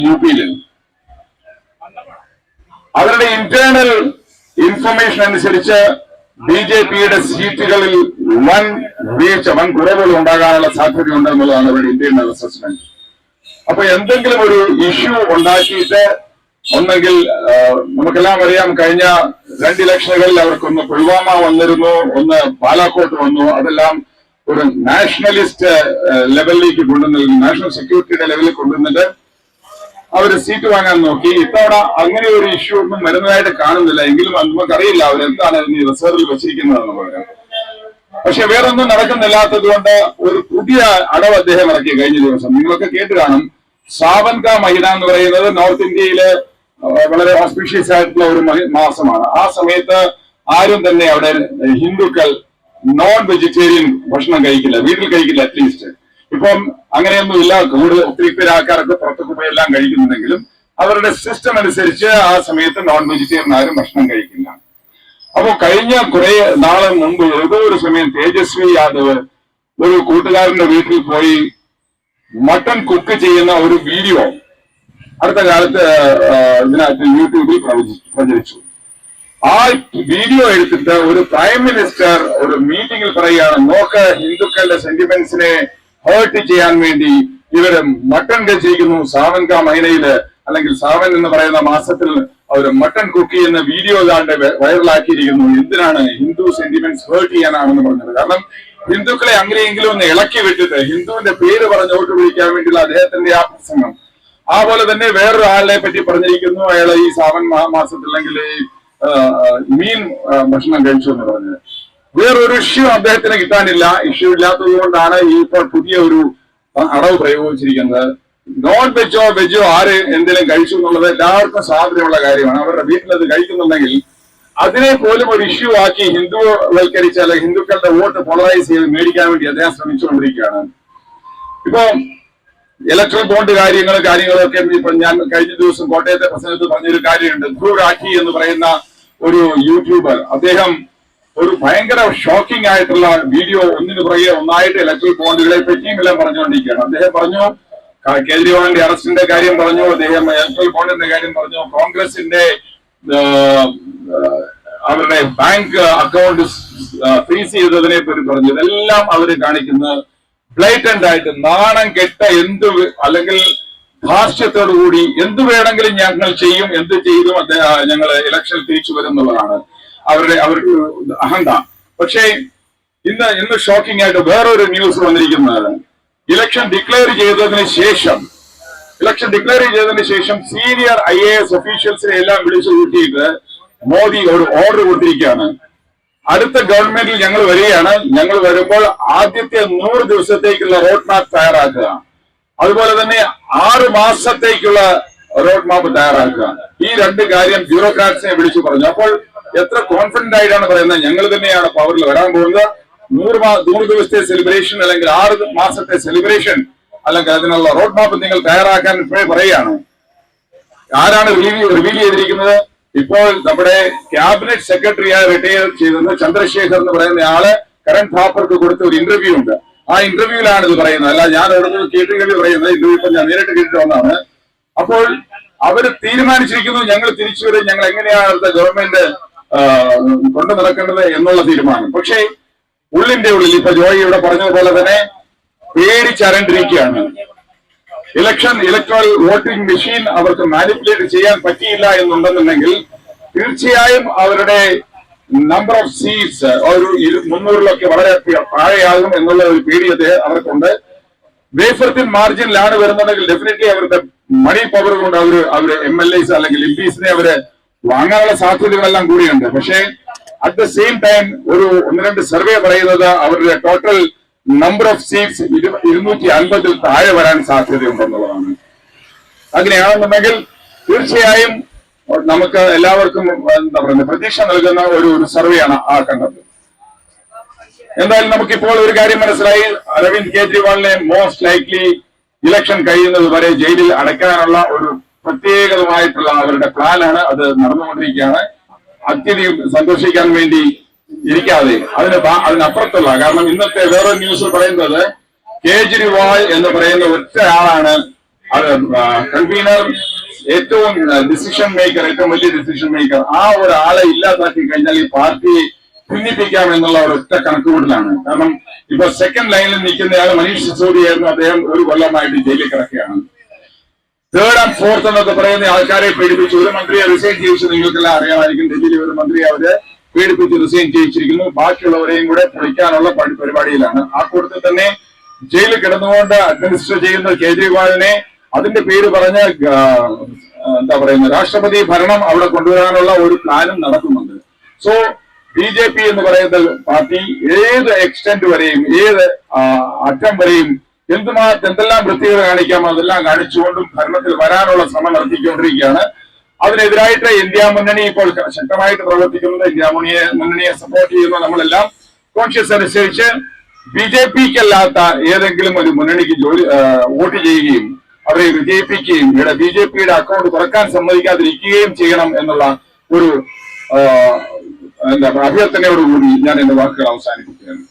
യുപിയിൽ അവരുടെ internal information അനുസരിച്ച് ബിജെപിയുടെ സീറ്റുകളിൽ വൻ വീഴ്ച, വൻ കുറവുകൾ ഉണ്ടാകാനുള്ള സാധ്യതയുണ്ട് എന്നുള്ളതാണ് അവരുടെ ഇന്റേണൽ അസസ്മെന്റ്. അപ്പൊ എന്തെങ്കിലും ഒരു ഇഷ്യൂ ഉണ്ടാക്കിയിട്ട് ഒന്നെങ്കിൽ നമുക്കെല്ലാം അറിയാം, കഴിഞ്ഞ 2 ഇലക്ഷനുകളിൽ അവർക്കൊന്ന് പുൽവാമ വന്നിരുന്നു, ഒന്ന് ബാലാക്കോട്ട് വന്നു. അതെല്ലാം ഒരു നാഷണലിസ്റ്റ് ലെവലിലേക്ക് കൊണ്ടുവന്നിരുന്നു, നാഷണൽ സെക്യൂരിറ്റിയുടെ ലെവലിൽ കൊണ്ടുവന്നിട്ട് അവര് സീറ്റ് വാങ്ങാൻ നോക്കി. ഇത്തവണ അങ്ങനെ ഒരു ഇഷ്യൂ ഒന്നും വരുന്നതായിട്ട് കാണുന്നില്ല. എങ്കിലും നമുക്കറിയില്ല അവരെന്താണ് ഇതിന് റിസർവിൽ വെച്ചിരിക്കുന്നതെന്ന് പറയാം. പക്ഷെ വേറൊന്നും നടക്കുന്നില്ലാത്തത് കൊണ്ട് ഒരു പുതിയ അടവ് അദ്ദേഹം ഇറക്കി കഴിഞ്ഞ ദിവസം. നിങ്ങളൊക്കെ കേട്ട് കാണും. സാവൻ കാ മഹിന എന്ന് പറയുന്നത് നോർത്ത് ഇന്ത്യയിലെ വളരെ ഓസ്പീഷ്യസ് ആയിട്ടുള്ള ഒരു മാസമാണ്. ആ സമയത്ത് ആരും തന്നെ അവിടെ ഹിന്ദുക്കൾ നോൺ വെജിറ്റേറിയൻ ഭക്ഷണം കഴിക്കില്ല, വീട്ടിൽ കഴിക്കില്ല അറ്റ്ലീസ്റ്റ്. ഇപ്പം അങ്ങനെയൊന്നുമില്ല. ഒത്തിരി പേര് ആൾക്കാരൊക്കെ പുറത്തൊക്കെ പോയി എല്ലാം കഴിക്കുന്നുണ്ടെങ്കിലും അവരുടെ സിസ്റ്റം അനുസരിച്ച് ആ സമയത്ത് നോൺ വെജിറ്റേറിയൻ ആരും ഭക്ഷണം കഴിക്കില്ല. അപ്പൊ കഴിഞ്ഞ കുറെ നാളെ മുമ്പ് ഏതോ ഒരു സമയം തേജസ്വി യാദവ് ഒരു കൂട്ടുകാരന്റെ വീട്ടിൽ പോയി മട്ടൺ കുക്ക് ചെയ്യുന്ന ഒരു വീഡിയോ അടുത്ത കാലത്ത് ഇതിനകത്ത് യൂട്യൂബിൽ പ്രചരിച്ചു. ആ വീഡിയോ എടുത്തിട്ട് ഒരു പ്രൈം മിനിസ്റ്റർ ഒരു മീറ്റിംഗിൽ പറയുകയാണ്, നോക്ക്, ഹിന്ദുക്കളുടെ സെന്റിമെന്റ്സിനെ ഹേർട്ട് ചെയ്യാൻ വേണ്ടി ഇവര് മട്ടൺ കഴിച്ചിരിക്കുന്നു. സാവൻ കാ മഹിനയില് അല്ലെങ്കിൽ സാവൻ എന്ന് പറയുന്ന മാസത്തിൽ അവർ മട്ടൺ കുക്ക് ചെയ്യുന്ന വീഡിയോ ഏതാണ്ട് വൈറലാക്കിയിരിക്കുന്നു. എന്തിനാണ്? ഹിന്ദു സെന്റിമെന്റ്സ് ഹേർട്ട് ചെയ്യാനാണെന്ന് പറഞ്ഞത്. കാരണം ഹിന്ദുക്കളെ അങ്ങനെയെങ്കിലും ഒന്ന് ഇളക്കി വിട്ടിട്ട് ഹിന്ദുവിന്റെ പേര് പറഞ്ഞ് വോട്ട് പിടിക്കാൻ വേണ്ടിയുള്ള അദ്ദേഹത്തിന്റെ ആ പ്രസംഗം. അതുപോലെ തന്നെ വേറൊരു ആളിനെ പറ്റി പറഞ്ഞിരിക്കുന്നു, അയാൾ ഈ സാവൻ മാസത്തിൽ അല്ലെങ്കിൽ മീൻ ഭക്ഷണം കഴിച്ചു എന്ന് പറഞ്ഞത്. വേറൊരു ഇഷ്യൂ അദ്ദേഹത്തിന് കിട്ടാനില്ല. ഇഷ്യൂ ഇല്ലാത്തത് കൊണ്ടാണ് ഈ ഇപ്പോൾ പുതിയ ഒരു അടവ് പ്രയോഗിച്ചിരിക്കുന്നത്. നോൺ വെജോ ആര് എന്തെങ്കിലും കഴിച്ചു എന്നുള്ളത് എല്ലാവർക്കും സ്വാതന്ത്ര്യമുള്ള കാര്യമാണ്. അവരുടെ വീട്ടിലത് കഴിക്കുന്നുണ്ടെങ്കിൽ അതിനെ പോലും ഒരു ഇഷ്യൂ ആക്കി ഹിന്ദുവൽക്കരിച്ച് അല്ലെങ്കിൽ ഹിന്ദുക്കളുടെ വോട്ട് പോളറൈസ് ചെയ്ത് മേടിക്കാൻ വേണ്ടി അദ്ദേഹം ശ്രമിച്ചുകൊണ്ടിരിക്കുകയാണ്. ഇപ്പൊ ഇലക്ട്രൽ ബോണ്ട് കാര്യങ്ങളൊക്കെ ഇപ്പൊ ഞാൻ കഴിഞ്ഞ ദിവസം കോട്ടയത്തെ പ്രസംഗത്തിൽ പറഞ്ഞൊരു കാര്യമുണ്ട്. ധ്രുവ് രാഠി എന്ന് പറയുന്ന ഒരു യൂട്യൂബർ, അദ്ദേഹം ഒരു ഭയങ്കര ഷോക്കിംഗ് ആയിട്ടുള്ള വീഡിയോ ഒന്നിനു പുറകെ ഒന്നായിട്ട് ഇലക്ട്രൽ ബോണ്ടുകളെ പറ്റിയും എല്ലാം പറഞ്ഞുകൊണ്ടിരിക്കുകയാണ്. അദ്ദേഹം പറഞ്ഞു, കേജ്രിവാളിന്റെ അറസ്റ്റിന്റെ കാര്യം പറഞ്ഞു, അദ്ദേഹം ഇലക്ട്രൽ ബോണ്ടിന്റെ കാര്യം പറഞ്ഞു, കോൺഗ്രസിന്റെ അവരുടെ ബാങ്ക് അക്കൗണ്ട് ഫ്രീസ് ചെയ്തതിനെ പറ്റി പറഞ്ഞു. ഇതെല്ലാം അവര് കാണിക്കുന്നത് ബ്ലൈറ്റന്റ് ആയിട്ട് നാണം കെട്ട അല്ലെങ്കിൽ ധാർഷ്ട്യത്തോടുകൂടി എന്ത് വേണമെങ്കിലും ഞങ്ങൾ ചെയ്യും, എന്ത് ചെയ്തും ഞങ്ങൾ ഇലക്ഷൻ തിരിച്ചു വരും എന്നുള്ളതാണ് അവർക്ക് അഹന്ത. പക്ഷേ ഇന്ന് ഷോക്കിംഗ് ആയിട്ട് വേറൊരു ന്യൂസ് വന്നിരിക്കുന്നത്, ഇലക്ഷൻ ഡിക്ലെയർ ചെയ്തതിന് ശേഷം സീനിയർ IAS ഒഫീഷ്യൽസിനെ എല്ലാം വിളിച്ചു കൂട്ടിയിട്ട് മോദി ഒരു ഓർഡർ കൊടുത്തിരിക്കുകയാണ്. അടുത്ത ഗവൺമെന്റിൽ ഞങ്ങൾ വരികയാണ്, ഞങ്ങൾ വരുമ്പോൾ ആദ്യത്തെ 100 ദിവസത്തേക്കുള്ള റോഡ് മാപ്പ് തയ്യാറാക്കുക, അതുപോലെ തന്നെ 6 മാസത്തേക്കുള്ള റോഡ് മാപ്പ് തയ്യാറാക്കുക. ഈ 2 കാര്യം ബ്യൂറോക്രാറ്റ്സിനെ വിളിച്ചു പറഞ്ഞു. അപ്പോൾ എത്ര കോൺഫിഡന്റ് ആയിട്ടാണ് പറയുന്നത്, ഞങ്ങൾ തന്നെയാണ് പവറിൽ വരാൻ പോകുന്നത്, 100 ദിവസത്തെ സെലിബ്രേഷൻ അല്ലെങ്കിൽ 6 മാസത്തെ സെലിബ്രേഷൻ അല്ലെങ്കിൽ അതിനുള്ള റോഡ് മാപ്പ് നിങ്ങൾ തയ്യാറാക്കാൻ ഇപ്പോഴേ പറയുകയാണ്. ആരാണ് റിവീൽ ചെയ്തിരിക്കുന്നത്? ഇപ്പോൾ നമ്മുടെ ക്യാബിനറ്റ് സെക്രട്ടറിയായി റിട്ടയർ ചെയ്തത് ചന്ദ്രശേഖർ എന്ന് പറയുന്ന ആള് കരൺ താപ്പർക്ക് കൊടുത്ത ഒരു ഇന്റർവ്യൂ ഉണ്ട്. ആ ഇന്റർവ്യൂവിലാണ് ഇത് പറയുന്നത്. അല്ല ഞാൻ അവിടെ കേട്ടുകേൾവി പറയുന്നത്, ഇന്റർവ്യൂ ഇപ്പൊ ഞാൻ നേരിട്ട് കേട്ടിട്ട് വന്നതാണ്. അപ്പോൾ അവര് തീരുമാനിച്ചിരിക്കുന്നു, ഞങ്ങൾ തിരിച്ചു വരും, ഞങ്ങൾ എങ്ങനെയാണ് അടുത്ത ഗവൺമെന്റ് കൊണ്ടു നടക്കേണ്ടത് എന്നുള്ള തീരുമാനം. പക്ഷേ ഉള്ളിന്റെ ഉള്ളിൽ ഇപ്പൊ ജോയി ഇവിടെ പറഞ്ഞതുപോലെ തന്നെ പേടിച്ചരണ്ടിരിക്കുകയാണ്. ഇലക്ട്രൽ വോട്ടിംഗ് മെഷീൻ അവർക്ക് മാനിപ്പുലേറ്റ് ചെയ്യാൻ പറ്റിയില്ല എന്നുണ്ടെന്നുണ്ടെങ്കിൽ തീർച്ചയായും അവരുടെ നമ്പർ ഓഫ് സീറ്റ്സ് ഒരു 300-ലൊക്കെ വളരെ താഴെയാകും എന്നുള്ള ഒരു പേടി അവർക്കുണ്ട്. വേഫർത്തിൻ മാർജിനിലാണ് വരുന്നുണ്ടെങ്കിൽ ഡെഫിനറ്റ്ലി അവരുടെ മണി പവർ കൊണ്ട് അവര് MLAs അല്ലെങ്കിൽ MPസിനെ അവര് വാങ്ങാനുള്ള സാധ്യതകളെല്ലാം കൂടിയുണ്ട്. പക്ഷേ അറ്റ് ദ സെയിം ടൈം ഒരു 1-2 സർവേ പറയുന്നത് അവരുടെ ടോട്ടൽ നമ്പർ ഓഫ് സീറ്റ്സ് 250-ൽ താഴെ വരാൻ സാധ്യതയുണ്ടെന്നുള്ളതാണ്. അങ്ങനെയാണെന്നുണ്ടെങ്കിൽ തീർച്ചയായും നമുക്ക് എല്ലാവർക്കും എന്താ പറയുക പ്രതീക്ഷ നൽകുന്ന ഒരു സർവേയാണ് ആ കണ്ടത്. എന്തായാലും നമുക്കിപ്പോൾ ഒരു കാര്യം മനസ്സിലായി, അരവിന്ദ് കെജ്രിവാളിനെ മോസ്റ്റ് ലൈക്ലി ഇലക്ഷൻ കഴിയുന്നത് വരെ ജയിലിൽ അടയ്ക്കാനുള്ള ഒരു പ്രത്യേകമായിട്ടുള്ള അവരുടെ പ്ലാനാണ്. അത് നടന്നുകൊണ്ടിരിക്കുകയാണ്. അത്യധികം സന്തോഷിക്കാൻ വേണ്ടി ഇരിക്കാതെ അതിനപ്പുറത്തുള്ള, കാരണം ഇന്നത്തെ വേറൊരു ന്യൂസിൽ പറയുന്നത് കേജ്രിവാൾ എന്ന് പറയുന്ന ഒറ്റ ആളാണ് അത് കൺവീനർ, ഏറ്റവും ഡിസിഷൻ മേക്കർ, ഏറ്റവും വലിയ ഡിസിഷൻ മേക്കർ, ആ ഒരാളെ ഇല്ലാതാക്കി കഴിഞ്ഞാൽ ഈ പാർട്ടിയെ ഭിന്നിപ്പിക്കാം എന്നുള്ള ഒരൊറ്റ കണക്കുകൂട്ടലാണ്. കാരണം ഇപ്പൊ സെക്കൻഡ് ലൈനിൽ നിൽക്കുന്നയാൾ മനീഷ് സിസോദിയായിരുന്നു. അദ്ദേഹം ഒരു കൊല്ലമായിട്ട് ജയിലിൽ കിടക്കുകയാണ്. തേർഡ് ആൻഡ് ഫോർത്ത് എന്നൊക്കെ പറയുന്ന ആൾക്കാരെ പീഡിപ്പിച്ചു. ഒരു മന്ത്രിയെ റിസൈൻ ചെയ്യിച്ചു. നിങ്ങൾക്കെല്ലാം അറിയാമായിരിക്കും. ഡൽഹിയിലെ ഒരു മന്ത്രി അവരെ പീഡിപ്പിച്ച് റിസൈൻ ചെയ്യിച്ചിരിക്കുന്നു. ബാക്കിയുള്ളവരെയും കൂടെ പൊളിക്കാനുള്ള പരിപാടിയിലാണ്. ആ കൂട്ടത്തിൽ തന്നെ ജയിലിൽ കിടന്നുകൊണ്ട് അഡ്മിനിസ്റ്റർ ചെയ്യുന്ന കേജ്രിവാളിനെ അതിന്റെ പേര് പറഞ്ഞ് എന്താ പറയുന്ന രാഷ്ട്രപതി ഭരണം അവിടെ കൊണ്ടുവരാനുള്ള ഒരു പ്ലാനും നടക്കുന്നുണ്ട്. സോ BJP എന്ന് പറയുന്ന പാർട്ടി ഏത് എക്സ്റ്റെന്റ് വരെയും ഏത് അറ്റം വരെയും എന്തെല്ലാം വൃത്തികൾ കാണിക്കാം അതെല്ലാം കാണിച്ചുകൊണ്ടും ഭരണത്തിൽ വരാനുള്ള ശ്രമം നടത്തിക്കൊണ്ടിരിക്കുകയാണ്. അതിനെതിരായിട്ട് ഇന്ത്യ മുന്നണി ഇപ്പോൾ ശക്തമായിട്ട് പ്രവർത്തിക്കുന്നത്. ഇന്ത്യ മുന്നണിയെ സപ്പോർട്ട് ചെയ്യുന്ന നമ്മളെല്ലാം കോൺഷ്യസ് അനുസരിച്ച് BJPക്കല്ലാത്ത ഏതെങ്കിലും ഒരു മുന്നണിക്ക് വോട്ട് ചെയ്യുകയും അവരെ വിജയിപ്പിക്കുകയും ഇവിടെ BJPയുടെ അക്കൗണ്ട് തുറക്കാൻ സമ്മതിക്കാതിരിക്കുകയും ചെയ്യണം എന്നുള്ള ഒരു അഭ്യർത്ഥനയോടുകൂടി ഞാൻ എന്റെ വാക്കുകൾ അവസാനിപ്പിക്കുകയാണ്.